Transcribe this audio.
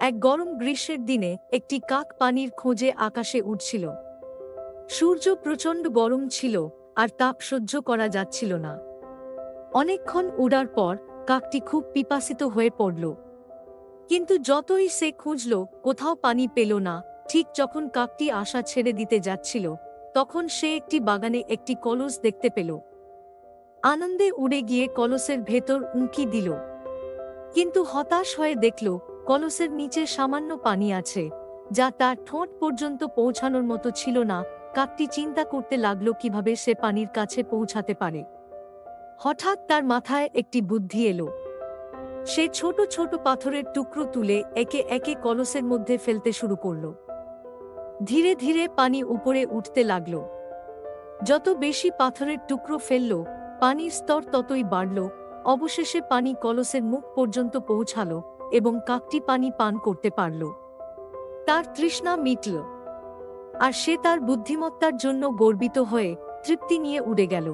এক গরম গ্রীষ্মের দিনে একটি কাক পানির খোঁজে আকাশে উঠছিল। সূর্য প্রচণ্ড গরম ছিল আর তাপ সহ্য করা যাচ্ছিল না। অনেকক্ষণ উড়ার পর কাকটি খুব পিপাসিত হয়ে পড়ল। কিন্তু যতই সে খুঁজল, কোথাও পানি পেল না। ঠিক যখন কাকটি আশা ছেড়ে দিতে যাচ্ছিল, তখন সে একটি বাগানে একটি কলস দেখতে পেল। আনন্দে উড়ে গিয়ে কলসের ভেতর উঁকি দিল, কিন্তু হতাশ হয়ে দেখল কলসের নিচে সামান্য পানি আছে, যা তার ঠোঁট পর্যন্ত পৌঁছানোর মতো ছিল না। কাকটি চিন্তা করতে লাগল কিভাবে সে পানির কাছে পৌঁছাতে পারে। হঠাৎ তার মাথায় একটি বুদ্ধি এলো। সে ছোট ছোট পাথরের টুকরো তুলে একে একে কলসের মধ্যে ফেলতে শুরু করল। ধীরে ধীরে পানি উপরে উঠতে লাগল। যত বেশি পাথরের টুকরো ফেলল, পানির স্তর ততই বাড়ল। অবশেষে পানি কলসের মুখ পর্যন্ত পৌঁছাল এবং কাকটি পানি পান করতে পারল। তার তৃষ্ণা মিটল, আর সে তার বুদ্ধিমত্তার জন্য গর্বিত হয়ে তৃপ্তি নিয়ে উড়ে গেল।